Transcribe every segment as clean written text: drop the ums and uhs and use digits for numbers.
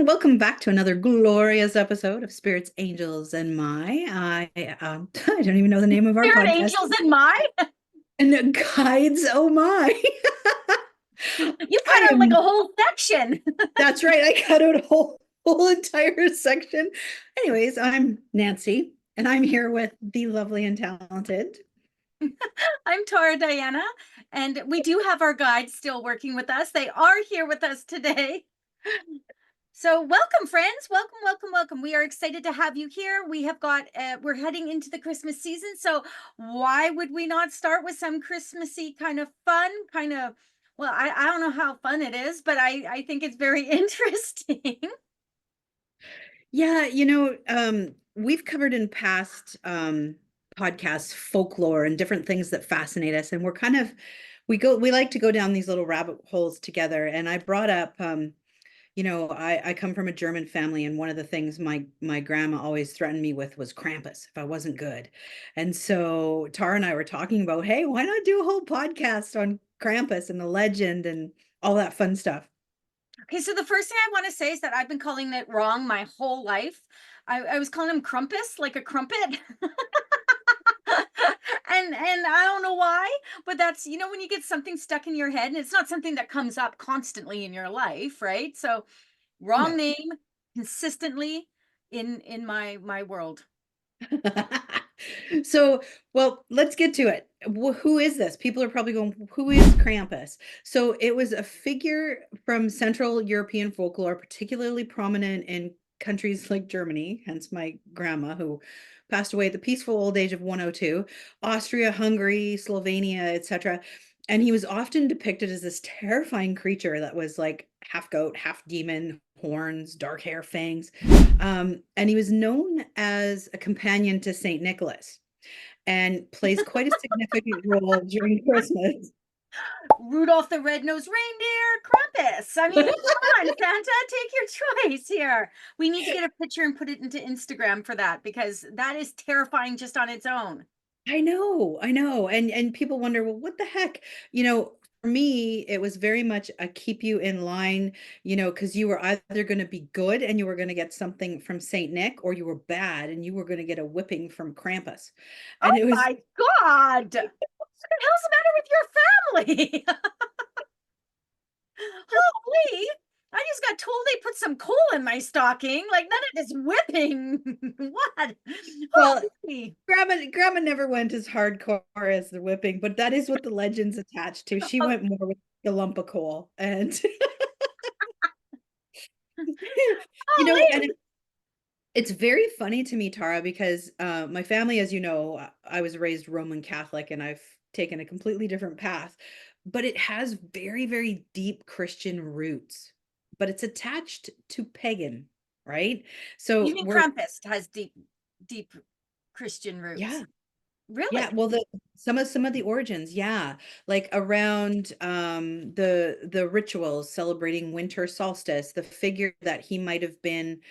and welcome back to another glorious episode of Spirits, Angels, and I don't even know the name of our Spirit podcast. angels in my. And it guides, oh my. You I cut out like a am, whole section. that's right. I cut out a whole entire section. Anyways, I'm Nancy, and I'm here with the lovely and talented. I'm Tara Diana, and we do have our guides still working with us. They are here with us today. So welcome, friends. Welcome, welcome, welcome. We are excited to have you here. We're heading into the Christmas season. So why would we not start with some Christmassy kind of fun, well, I don't know how fun it is, but I think it's very interesting. Yeah, we've covered in past podcasts folklore and different things that fascinate us, and we like to go down these little rabbit holes together. And I brought up, I come from a German family, and one of the things my grandma always threatened me with was Krampus if I wasn't good. And so Tara and I were talking about, hey, why not do a whole podcast on Krampus and the legend and all that fun stuff? Okay, so the first thing I want to say is that I've been calling it wrong my whole life. I was calling him Krampus, like a crumpet. And I don't know why, but that's when you get something stuck in your head and it's not something that comes up constantly in your life, right? So wrong No. name consistently in my world. So, well, let's get to it. Who is this? People are probably going, who is Krampus? So, it was a figure from Central European folklore, particularly prominent in countries like Germany, hence my grandma, who passed away at the peaceful old age of 102, Austria, Hungary, Slovenia, etc. And he was often depicted as this terrifying creature that was like half goat, half demon, horns, dark hair, fangs. And he was known as a companion to Saint Nicholas and plays quite a significant role during Christmas. Rudolph the Red-Nosed Reindeer, Krampus. I mean, come on, Santa, take your choice here. We need to get a picture and put it into Instagram for that because that is terrifying just on its own. I know. And people wonder, well, what the heck? For me, it was very much a keep you in line, because you were either going to be good and you were going to get something from Saint Nick, or you were bad and you were going to get a whipping from Krampus. And Oh it was my God. What the hell's the matter with your family? Holy, I just got told they put some coal in my stocking. Like none of this whipping. What? well, Holy. Grandma never went as hardcore as the whipping, but that is what the legend's attached to. She went more with the lump of coal. And and Holy. it's very funny to me, Tara, because my family, as you know, I was raised Roman Catholic and I've taken a completely different path, but it has very, very deep Christian roots, but it's attached to pagan, right? You So mean we're, Krampus has deep Christian roots? yeah, yeah. Really? Well, some of the origins, yeah, like around the rituals celebrating winter solstice, the figure that he might have been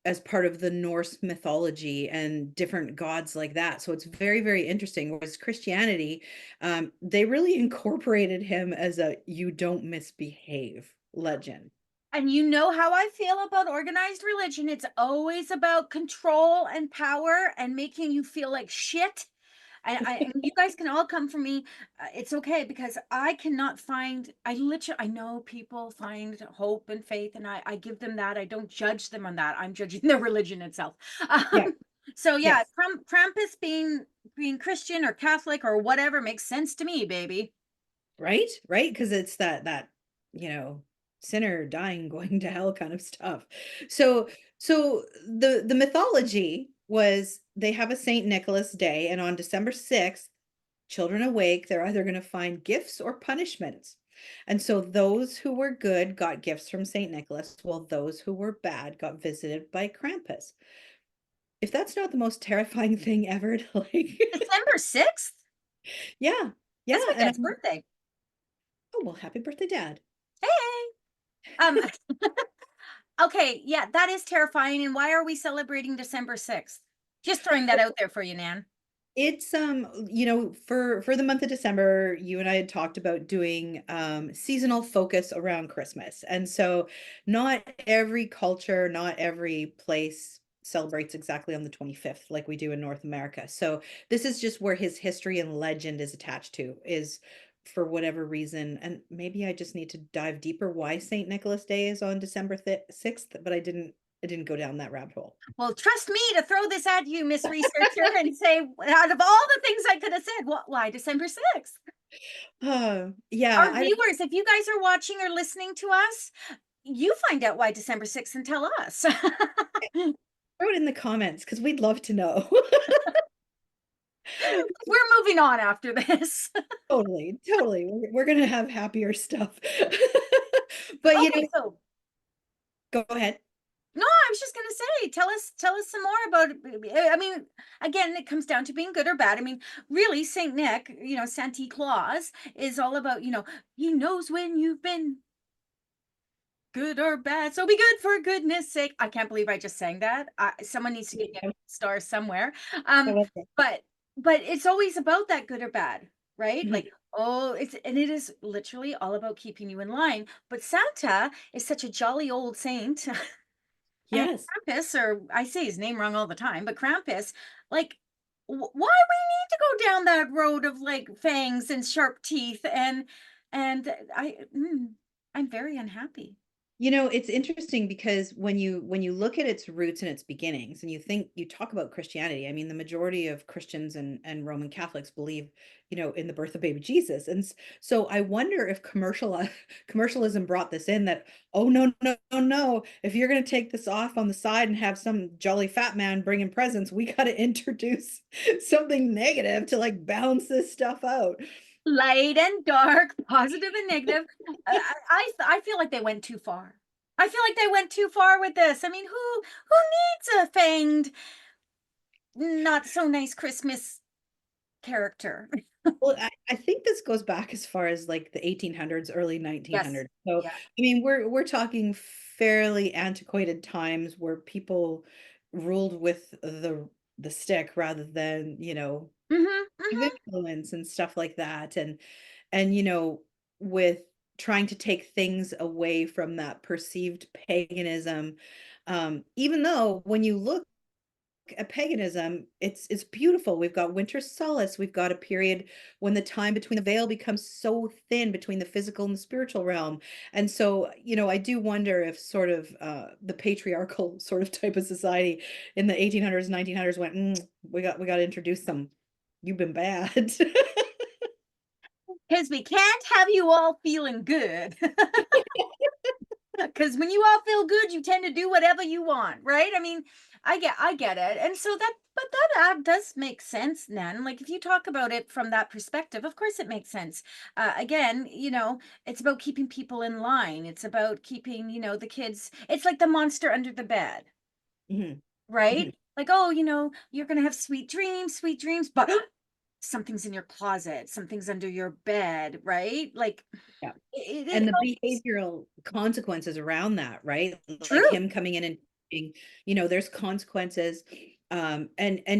as part of the Norse mythology and different gods like that. So it's very, very interesting. Whereas Christianity, they really incorporated him as a you don't misbehave legend. And you know how I feel about organized religion. It's always about control and power and making you feel like shit. And you guys can all come for me. It's okay because I cannot find, I know people find hope and faith, and I give them that. I don't judge them on that. I'm judging the religion itself. Yeah. So yeah, Yes. Krampus being Christian or Catholic or whatever makes sense to me, baby. Right, right, because it's that you know sinner dying going to hell kind of stuff. So the mythology was they have a Saint Nicholas day, and on December 6th, children awake, they're either going to find gifts or punishments. And so those who were good got gifts from Saint Nicholas, while those who were bad got visited by Krampus. If that's not the most terrifying thing ever to like December 6th? yeah, That's yeah. my And dad's birthday. oh, well, happy birthday, Dad. Hey. Okay, yeah, that is terrifying. And why are we celebrating December 6th? Just throwing that out there for you, Nan. It's for the month of December, you and I had talked about doing seasonal focus around Christmas. And so not every culture, not every place celebrates exactly on the 25th like we do in North America. So this is just where his history and legend is attached to, is for whatever reason. And maybe I just need to dive deeper why St. Nicholas Day is on December 6th, but I didn't go down that rabbit hole. Well, trust me to throw this at you, Miss Researcher, and say, out of all the things I could have said, why December 6th? Yeah, Our viewers, if you guys are watching or listening to us, you find out why December 6th and tell us. throw it in the comments because we'd love to know. We're moving on after this. Totally, totally. We're gonna have happier stuff. But Okay, so go ahead. no, I was just gonna say, tell us some more about it. I mean, again, it comes down to being good or bad. I mean, really, Saint Nick, Santa Claus is all about, he knows when you've been good or bad. So be good for goodness sake. I can't believe I just sang that. Someone needs to get me a star somewhere. I Um, love that. but it's always about that good or bad, right? Mhm. Like, oh, it is literally all about keeping you in line. But Santa is such a jolly old saint. And Yes. Krampus, or I say his name wrong all the time, but Krampus, like, why we need to go down that road of like fangs and sharp teeth and I'm very unhappy. It's interesting because when you look at its roots and its beginnings, and you talk about Christianity, I mean, the majority of Christians and Roman Catholics believe, in the birth of baby Jesus. And so I wonder if commercialism brought this in, that, oh, no, no, no, no. If you're going to take this off on the side and have some jolly fat man bringing presents, we got to introduce something negative to like balance this stuff out. Light and dark, positive and negative. I feel like they went too far. I feel like they went too far with this. I mean, who needs a fanged, not so nice Christmas character? Well, I think this goes back as far as like the 1800s, early Yes. 1900s. So, Yeah. I mean, we're talking fairly antiquated times where people ruled with the stick rather than, Hmm. of Hmm. influence and stuff like that. And with trying to take things away from that perceived paganism, even though when you look at paganism, it's beautiful. We've got winter solace. We've got a period when the time between the veil becomes so thin between the physical and the spiritual realm. And so, I do wonder if sort of the patriarchal sort of type of society in the 1800s, 1900s went, we got to introduce some. You've been bad. Because we can't have you all feeling good. Because when you all feel good, you tend to do whatever you want, right? I mean, I get it. And so but that does make sense, Nan. Like if you talk about it from that perspective, of course it makes sense. Again, it's about keeping people in line. It's about keeping, the kids. It's like the monster under the bed, Mhm, right? mhm. Like, oh, you're gonna have sweet dreams, but something's in your closet, something's under your bed, right? Like Yeah. it And the helps. behavioral consequences around that, right? Like True. him coming in and being, there's consequences. And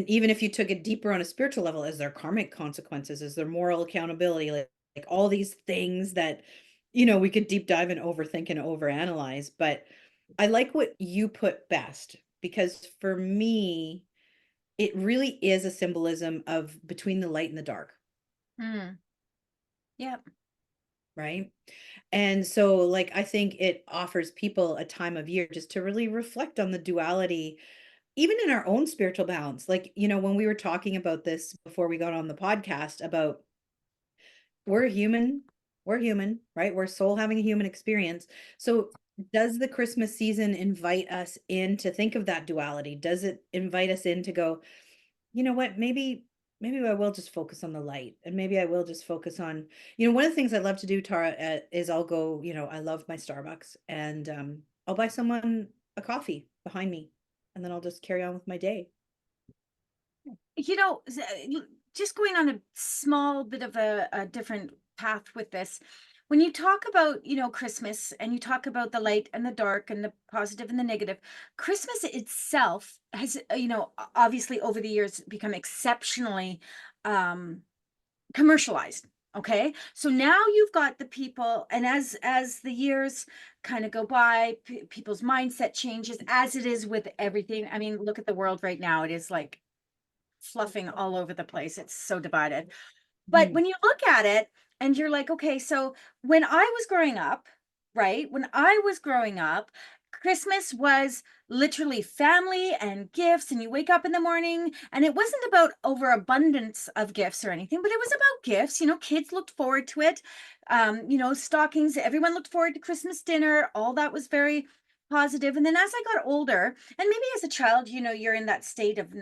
even if you took it deeper on a spiritual level, is there karmic consequences? Is there moral accountability? Like all these things that, we could deep dive and overthink and overanalyze. But I like what you put best, because for me, it really is a symbolism of between the light and the dark, Mm, yep. right? And so, like, I think it offers people a time of year just to really reflect on the duality, even in our own spiritual balance. Like, when we were talking about this before we got on the podcast about we're human, right? We're soul having a human experience. So, does the Christmas season invite us in to think of that duality? Does it invite us in to go, you know what, maybe I will just focus on the light, and maybe I will just focus on, one of the things I love to do, Tara, is I'll go, I love my Starbucks, and I'll buy someone a coffee behind me, and then I'll just carry on with my day. Just going on a small bit of a different path with this. when you talk about, Christmas, and you talk about the light and the dark and the positive and the negative, Christmas itself has, obviously over the years become exceptionally um, commercialized. Okay. So now you've got the people, and as the years kind of go by, people's mindset changes, as it is with everything. I mean, look at the world right now. It is like fluffing all over the place. It's so divided. But Mhm. when you look at it and you're like, okay, so when I was growing up, right? When I was growing up, Christmas was literally family and gifts, and you wake up in the morning, and it wasn't about overabundance of gifts or anything, but it was about gifts. Kids looked forward to it. Stockings, everyone looked forward to Christmas dinner. All that was very positive. And then as I got older, and maybe as a child, you're in that state of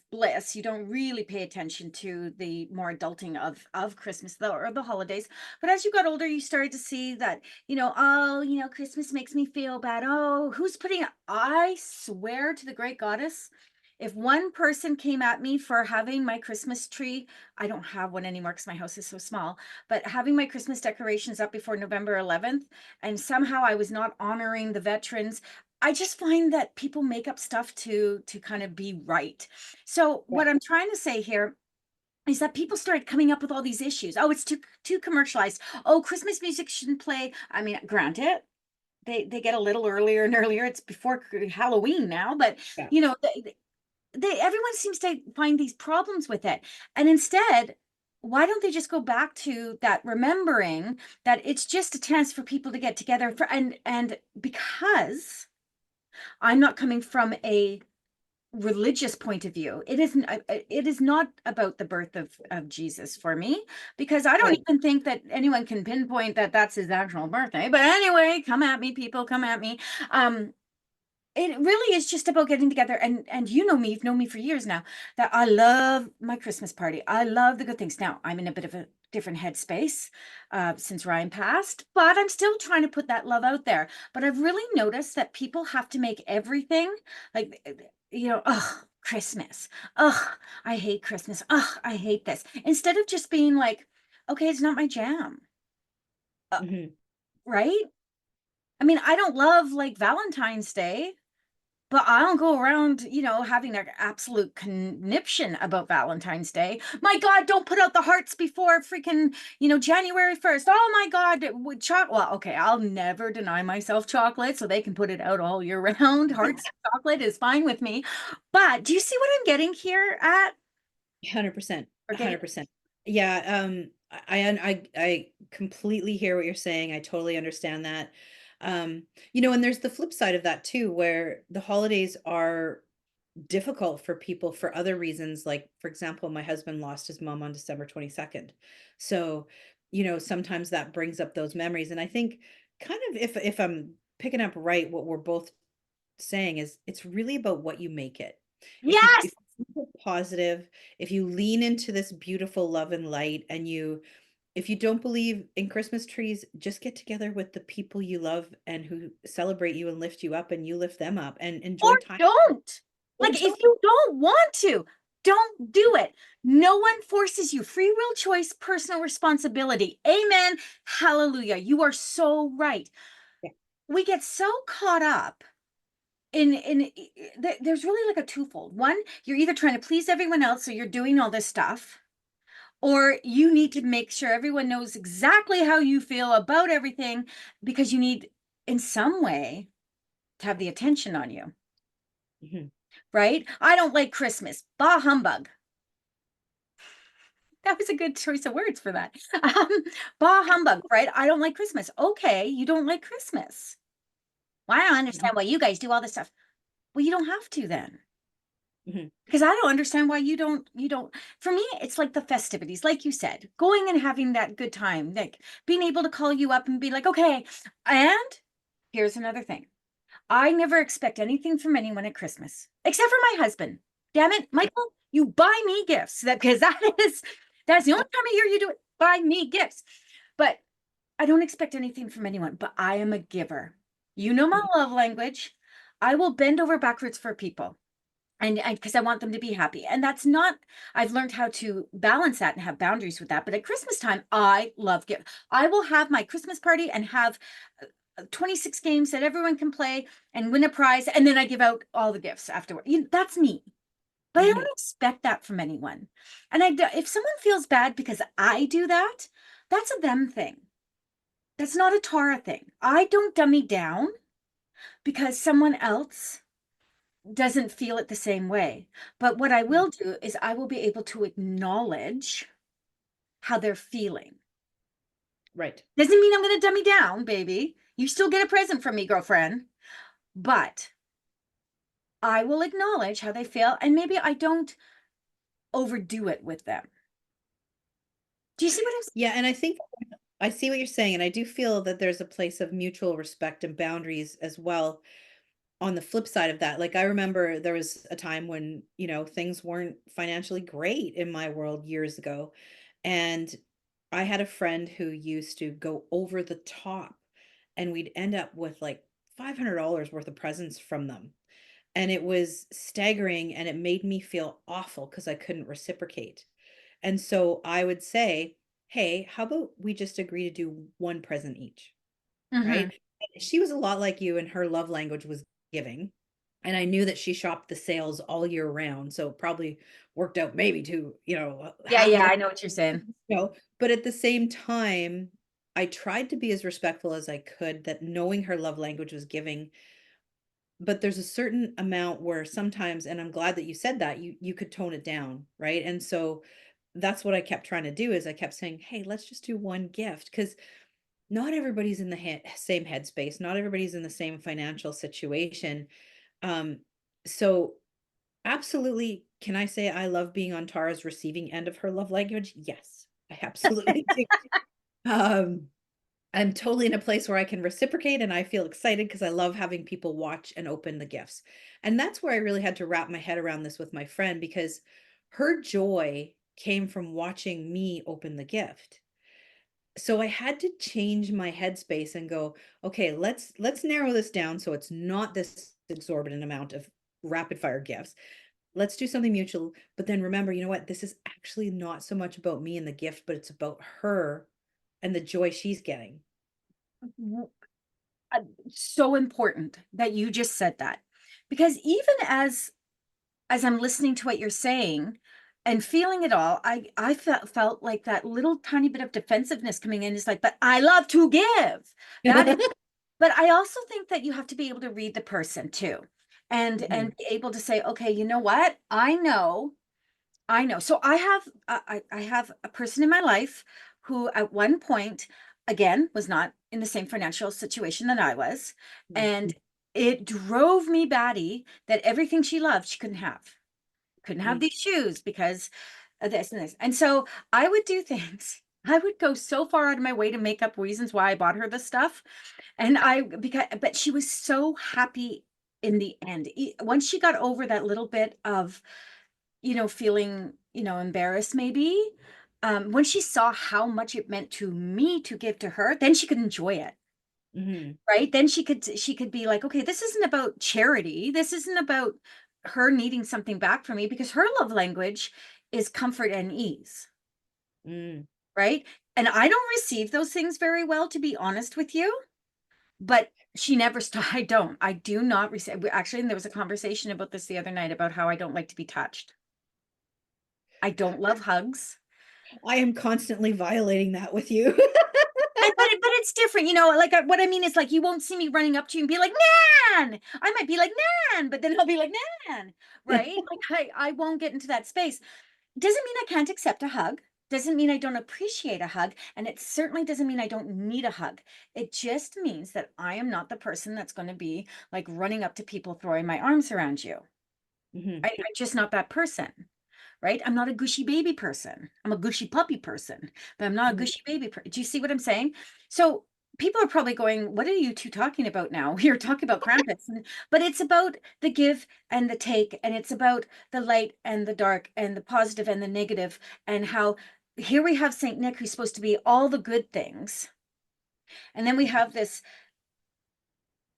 bliss. You don't really pay attention to the more adulting of Christmas, though, or the holidays. But as you got older, you started to see that, oh, Christmas makes me feel bad. Oh, who's putting, I swear to the great goddess, if one person came at me for having my Christmas tree, I don't have one anymore because my house is so small, but having my Christmas decorations up before November 11th, and somehow I was not honoring the veterans. I just find that people make up stuff to kind of be right. So Yeah. what I'm trying to say here is that people started coming up with all these issues. Oh, it's too commercialized. Oh, Christmas music shouldn't play. I mean, granted, they get a little earlier and earlier. It's before Halloween now, but Yeah. everyone seems to find these problems with it. And instead, why don't they just go back to that, remembering that it's just a chance for people to get together for, and because I'm not coming from a religious point of view, it is not about the birth of Jesus for me, because I don't Right. even think that anyone can pinpoint that that's his actual birthday. But anyway, come at me, people, come at me. um it really is just about getting together, and you know me, you've known me for years now, that I love my Christmas party. I love the good things. Now I'm in a bit of a different headspace since Ryan passed, but I'm still trying to put that love out there. But I've really noticed that people have to make everything like, oh, Christmas, oh, I hate Christmas, oh, I hate this, instead of just being like, okay, it's not my jam. Mhm. Right. I mean, I don't love like Valentine's Day, but I don't go around, having an absolute conniption about Valentine's Day. My God, don't put out the hearts before freaking, January 1st. Oh my God, chocolate. Well, okay, I'll never deny myself chocolate, so they can put it out all year round. Hearts chocolate is fine with me. But do you see what I'm getting here at? 100%. Or getting 100%. Yeah, I completely hear what you're saying. I totally understand that. And there's the flip side of that too, where the holidays are difficult for people for other reasons. Like, for example, my husband lost his mom on December 22nd. So, sometimes that brings up those memories. And I think kind of if I'm picking up right, what we're both saying is it's really about what you make it. If Yes. you keep it positive, if you lean into this beautiful love and light, and if you don't believe in Christmas trees, just get together with the people you love and who celebrate you and lift you up, and you lift them up and Or enjoy time. don't. Or Like, if don't. you don't want to, don't do it. No one forces you. Free will choice, personal responsibility. Amen. Hallelujah. You are so right. Yeah. We get so caught up there's really like a twofold. One, you're either trying to please everyone else, so you're doing all this stuff, or you need to make sure everyone knows exactly how you feel about everything, because you need, in some way, to have the attention on you. Mhm. Right? I don't like Christmas. Bah humbug. That was a good choice of words for that. Bah humbug, right? I don't like Christmas. Okay, you don't like Christmas. Well, I don't Mhm. understand why you guys do all this stuff. Well, you don't have to then. Mhm. Because I don't understand why you don't. For me, it's like the festivities, like you said, going and having that good time, like being able to call you up and be like, okay, and here's another thing. I never expect anything from anyone at Christmas, except for my husband. Damn it, Michael, you buy me gifts. Because that's the only time of year you do it. Buy me gifts. But I don't expect anything from anyone, but I am a giver. You know my Mhm. love language. I will bend over backwards for people. And because I want them to be happy. And that's not, I've learned how to balance that and have boundaries with that. But at Christmas time, I love gift. I will have my Christmas party and have 26 games that everyone can play and win a prize. And then I give out all the gifts afterward. That's me. But I don't expect that from anyone. And if someone feels bad because I do that, that's a them thing. That's not a Tara thing. I don't dummy down because someone else doesn't feel it the same way. But what I will do is I will be able to acknowledge how they're feeling. Right. Doesn't mean I'm going to dummy down, baby. You still get a present from me, girlfriend. But I will acknowledge how they feel, and maybe I don't overdo it with them. Do you see what I'm saying? Yeah, and I think I see what you're saying, and I do feel that there's a place of mutual respect and boundaries as well on the flip side of that. Like I remember there was a time when, things weren't financially great in my world years ago. And I had a friend who used to go over the top and we'd end up with like $500 worth of presents from them. And it was staggering and it made me feel awful because I couldn't reciprocate. And so I would say, hey, how about we just agree to do one present each? Mm-hmm. Right? She was a lot like you, and her love language was giving. And I knew that she shopped the sales all year round. So it probably worked out maybe to, Yeah, half yeah, of I know what you're saying. but at the same time, I tried to be as respectful as I could, that knowing her love language was giving. But there's a certain amount where sometimes, and I'm glad that you said that, you could tone it down, right? And so that's what I kept trying to do is I kept saying, hey, let's just do one gift, because not everybody's in the same headspace. Not everybody's in the same financial situation. Um, so absolutely, can I say I love being on Tara's receiving end of her love language? Yes, I absolutely do. Um, I'm totally in a place where I can reciprocate and I feel excited because I love having people watch and open the gifts. And that's where I really had to wrap my head around this with my friend, because her joy came from watching me open the gift. So I had to change my headspace and go, okay, let's narrow this down so it's not this exorbitant amount of rapid fire gifts. Let's do something mutual, but then remember, you know what? This is actually not so much about me and the gift, but it's about her and the joy she's getting. Uh, So important that you just said that. Because even as I'm listening to what you're saying and feeling it all, I felt like that little tiny bit of defensiveness coming in is like, but I love to give. That is, but I also think that you have to be able to read the person too. And Mhm, be able to say, okay, you know what? I know. So I have a person in my life who at one point again was not in the same financial situation that I was, and it drove me batty that everything she loved she couldn't have. Couldn't have mhm, these shoes because of this and this. And so I would do things. I would go so far out of my way to make up reasons why I bought her this stuff. And but she was so happy in the end. Once she got over that little bit of feeling, embarrassed maybe. When she saw how much it meant to me to give to her, then she could enjoy it, mhm, right? Then she could be like, okay, this isn't about charity. This isn't about her needing something back from me because her love language is comfort and ease, mm. right? And I don't receive those things very well, to be honest with you. But she never I don't. I do not receive. Actually, and there was a conversation about this the other night about how I don't like to be touched. I don't love hugs. I am constantly violating that with you. But it's different, like what I mean is like you won't see me running up to you and be like, Nan. I might be like, Nan, but then he'll be like, Nan, right? Like I won't get into that space. Doesn't mean I can't accept a hug. Doesn't mean I don't appreciate a hug. And it certainly doesn't mean I don't need a hug. It just means that I am not the person that's going to be like running up to people, throwing my arms around you. Mhm, I'm just not that person, right? I'm not a gushy baby person. I'm a gushy puppy person, but I'm not a mhm, gushy baby. Do you see what I'm saying? So people are probably going, what are you two talking about now? We are talking about Krampus, but it's about the give and the take, and it's about the light and the dark and the positive and the negative, and how here we have Saint Nick who's supposed to be all the good things. And then we have this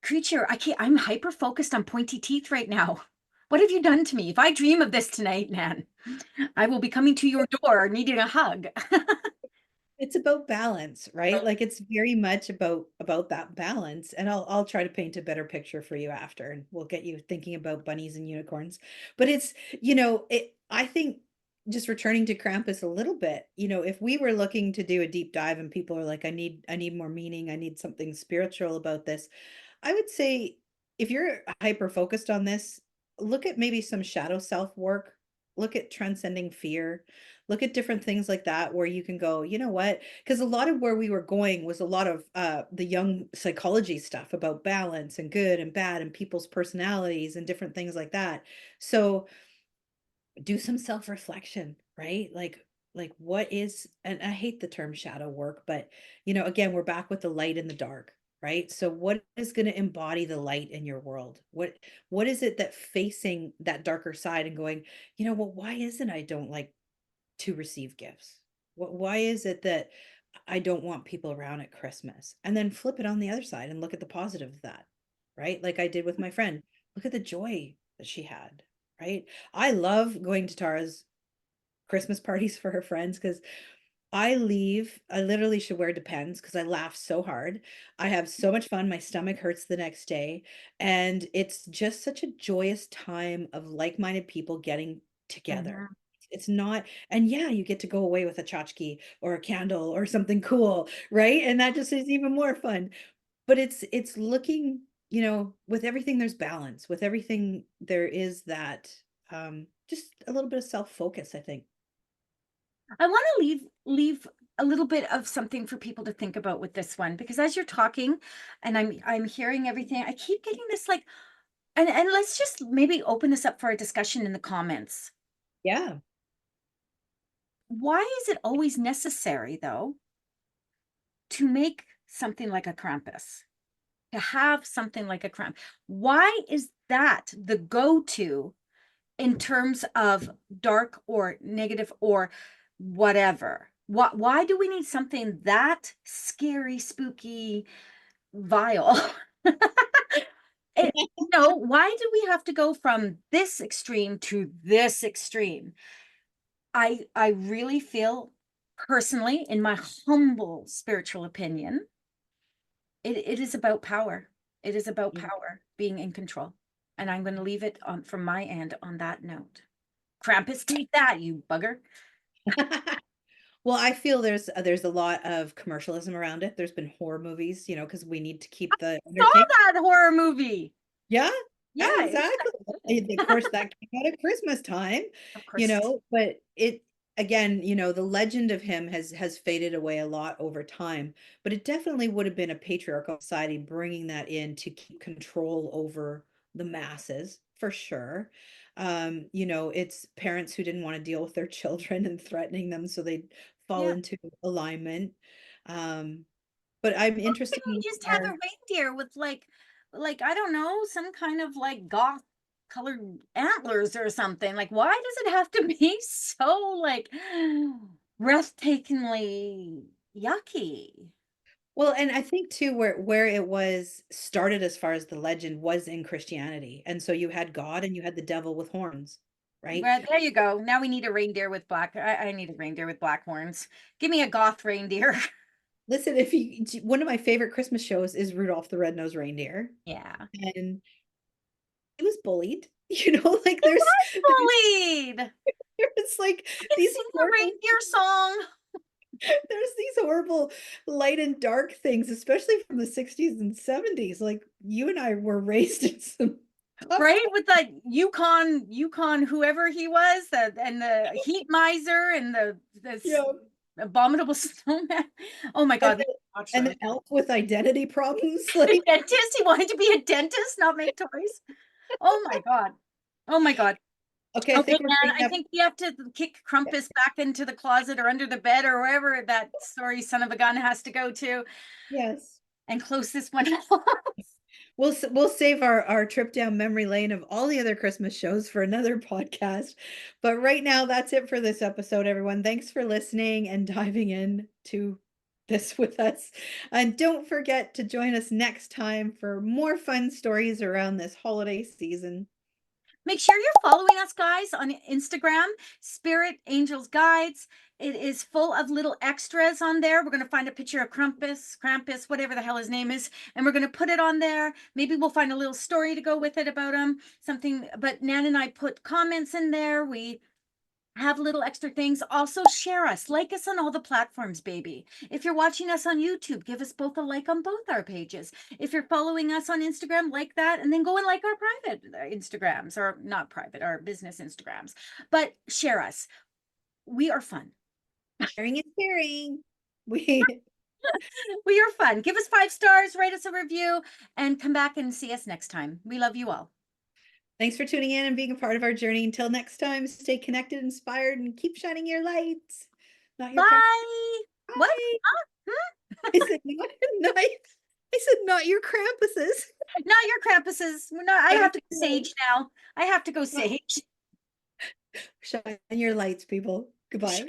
creature. I'm hyper focused on pointy teeth right now. What have you done to me? If I dream of this tonight, Nan, I will be coming to your door needing a hug. It's about balance, right? Like it's very much about that balance. And I'll try to paint a better picture for you after, and we'll get you thinking about bunnies and unicorns. But it's, I think just returning to Krampus a little bit, if we were looking to do a deep dive and people are like, I need more meaning, I need something spiritual about this, I would say if you're hyper focused on this, look at maybe some shadow self work, look at transcending fear, look at different things like that where you can go, you know what? Because a lot of where we were going was a lot of the young psychology stuff about balance and good and bad and people's personalities and different things like that. So do some self-reflection, right? Like what is, and I hate the term shadow work, but again, we're back with the light and the dark, right? So what is going to embody the light in your world? What is it that facing that darker side and going, well, why isn't I don't like to receive gifts? Why is it that I don't want people around at Christmas? And then flip it on the other side and look at the positive of that, right? Like I did with my friend. Look at the joy that she had, right? I love going to Tara's Christmas parties for her friends because I literally should wear Depends because I laugh so hard. I have so much fun. My stomach hurts the next day. And it's just such a joyous time of like-minded people getting together. Mhm. It's not, and yeah, you get to go away with a tchotchke or a candle or something cool, right? And that just is even more fun. But it's looking, with everything there's balance. With everything there is that just a little bit of self-focus, I think. I want to leave a little bit of something for people to think about with this one because as you're talking and I'm hearing everything, I keep getting this like and let's just maybe open this up for a discussion in the comments. Yeah. Why is it always necessary though to make something like a Krampus? To have something like a Krampus? Why is that the go-to in terms of dark or negative or whatever? Why do we need something that scary, spooky, vile? Why do we have to go from this extreme to this extreme? I really feel personally, in my humble spiritual opinion, it is about power. It is about Yeah. power, being in control. And I'm going to leave it on from my end on that note. Krampus, take that, you bugger. Well, I feel there's a lot of commercialism around it. There's been horror movies, because we need to keep the Saw entertainment. that horror movie. Yeah, Yeah, yeah, it was exactly. And of course, that came out at Christmas time, of course. but it again, the legend of him has faded away a lot over time, but it definitely would have been a patriarchal society bringing that in to keep control over the masses for sure. It's parents who didn't want to deal with their children and threatening them so they'd fall Yeah. into alignment. Um, but I'm Why interested couldn't in we just have a our, reindeer with like I don't know, some kind of like goth colored antlers or something? Like, why does it have to be so like breathtakingly yucky? well, and I think too where it was started as far as the legend was in Christianity. And so you had God and you had the devil with horns, right? Well, there you go. Now we need a reindeer with black. I need a reindeer with black horns. Give me a goth reindeer. Listen, if you one of my favorite Christmas shows is Rudolph the Red-Nosed Reindeer. Yeah. And he was bullied, like He was bullied. there's like I can these sing a horrible reindeer song. there's these horrible light and dark things, especially from the 60s and 70s. Like you and I were raised in some tough Right? With that Yukon, whoever he was, and the heat miser and the this yeah. abominable snowman. Oh my And God, we watch and those. an elf with identity problems. The Like, dentist, he wanted to be a dentist, not make toys. Oh my God. Oh my God. okay, I Okay, think we're man, bringing I up. think we have to kick Krampus back into the closet or under the bed or wherever that sorry son of a gun has to go to Yes. and close this one out. We'll save our trip down memory lane of all the other Christmas shows for another podcast. But right now, that's it for this episode, everyone. Thanks for listening and diving in to this with us. And don't forget to join us next time for more fun stories around this holiday season. Make sure you're following us, guys, on Instagram, Spirit Angels Guides. It is full of little extras on there. We're going to find a picture of Krampus, whatever the hell his name is, and we're going to put it on there. Maybe we'll find a little story to go with it about him, something. But Nan and I put comments in there. We have little extra things. Also, share us, like us on all the platforms, baby. If you're watching us on YouTube, give us both a like on both our pages. If you're following us on Instagram, like that, and then go and like our private Instagrams, or not private, our business Instagrams. But share us. We are fun. Sharing is caring. We We are fun. Give us 5 stars, write us a review, and come back and see us next time. We love you all. Thanks for tuning in and being a part of our journey. Until next time, stay connected, inspired, and keep shining your lights. Not your Krampus. Bye. What? Bye. Huh? I said not. I said not your Krampuses. Not your Krampuses. I have to go sage now. I have to go sage. Shine your lights, people. Goodbye.